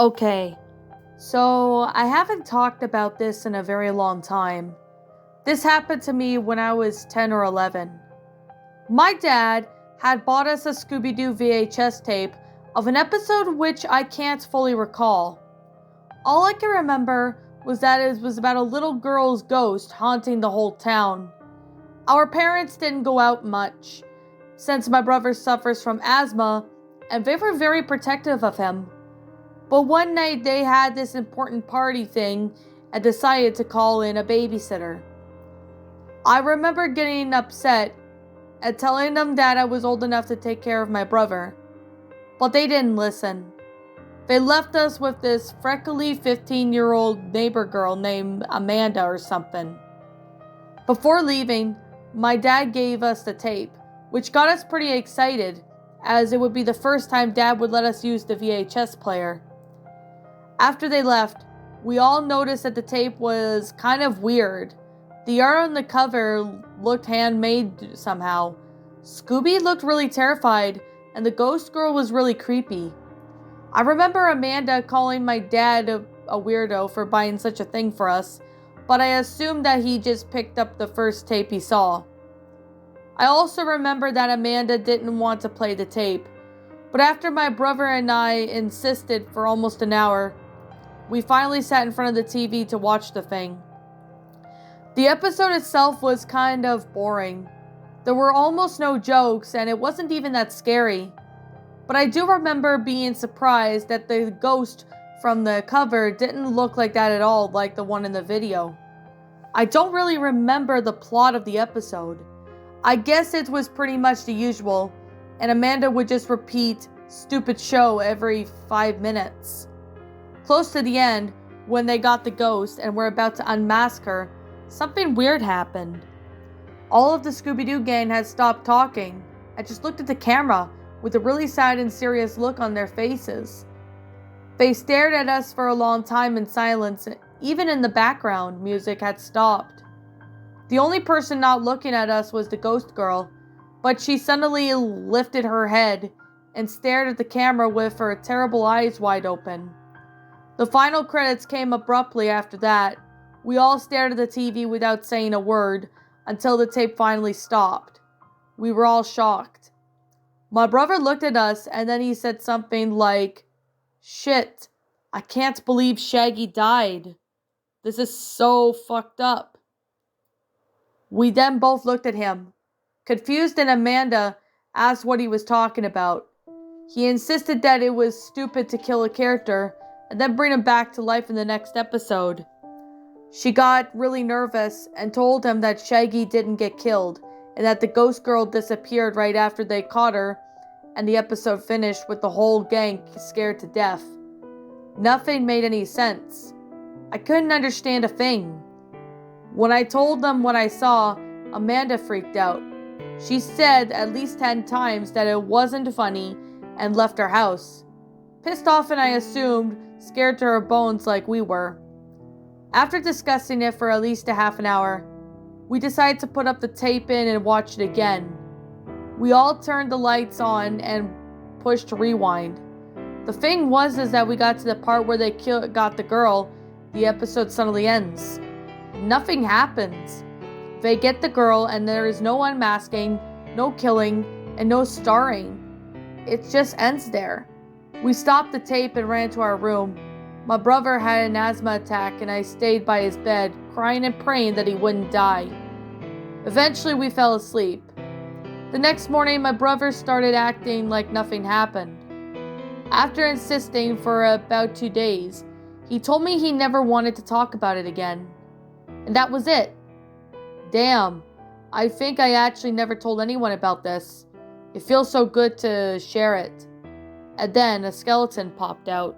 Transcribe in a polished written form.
Okay, so I haven't talked about this in a very long time. This happened to me when I was 10 or 11. My dad had bought us a Scooby Doo VHS tape of an episode which I can't fully recall. All I can remember was that it was about a little girl's ghost haunting the whole town. Our parents didn't go out much, since my brother suffers from asthma, and they were very protective of him. But one night they had this important party thing and decided to call in a babysitter. I remember getting upset and telling them that I was old enough to take care of my brother, but they didn't listen. They left us with this freckly 15-year-old neighbor girl named Amanda or something. Before leaving, my dad gave us the tape, which got us pretty excited, as it would be the first time Dad would let us use the VHS player. After they left, we all noticed that the tape was kind of weird. The art on the cover looked handmade somehow. Scooby looked really terrified, and the ghost girl was really creepy. I remember Amanda calling my dad a weirdo for buying such a thing for us, but I assumed that he just picked up the first tape he saw. I also remember that Amanda didn't want to play the tape, but after my brother and I insisted for almost an hour, we finally sat in front of the TV to watch the thing. The episode itself was kind of boring. There were almost no jokes, and it wasn't even that scary. But I do remember being surprised that the ghost from the cover didn't look like that at all, like the one in the video. I don't really remember the plot of the episode. I guess it was pretty much the usual, and Amanda would just repeat "stupid show" every 5 minutes. Close to the end, when they got the ghost and were about to unmask her, something weird happened. All of the Scooby-Doo gang had stopped talking and just looked at the camera with a really sad and serious look on their faces. They stared at us for a long time in silence. Even in the background, music had stopped. The only person not looking at us was the ghost girl, but she suddenly lifted her head and stared at the camera with her terrible eyes wide open. The final credits came abruptly after that. We all stared at the TV without saying a word until the tape finally stopped. We were all shocked. My brother looked at us and then he said something like, "Shit, I can't believe Shaggy died. This is so fucked up." We then both looked at him. Confused, and Amanda asked what he was talking about. He insisted that it was stupid to kill a character and then bring him back to life in the next episode. She got really nervous and told him that Shaggy didn't get killed and that the ghost girl disappeared right after they caught her, and the episode finished with the whole gang scared to death. Nothing made any sense. I couldn't understand a thing. When I told them what I saw, Amanda freaked out. She said at least 10 times that it wasn't funny and left her house. Pissed off, and I assumed scared to her bones like we were. After discussing it for at least a half an hour, we decided to put up the tape in and watch it again. We all turned the lights on and pushed rewind. The thing was that we got to the part where they got the girl. The episode suddenly ends. Nothing happens. They get the girl and there is no unmasking, no killing, and no starring. It just ends there. We stopped the tape and ran to our room. My brother had an asthma attack and I stayed by his bed, crying and praying that he wouldn't die. Eventually we fell asleep. The next morning my brother started acting like nothing happened. After insisting for about 2 days, he told me he never wanted to talk about it again. And that was it. Damn, I think I actually never told anyone about this. It feels so good to share it. And then a skeleton popped out.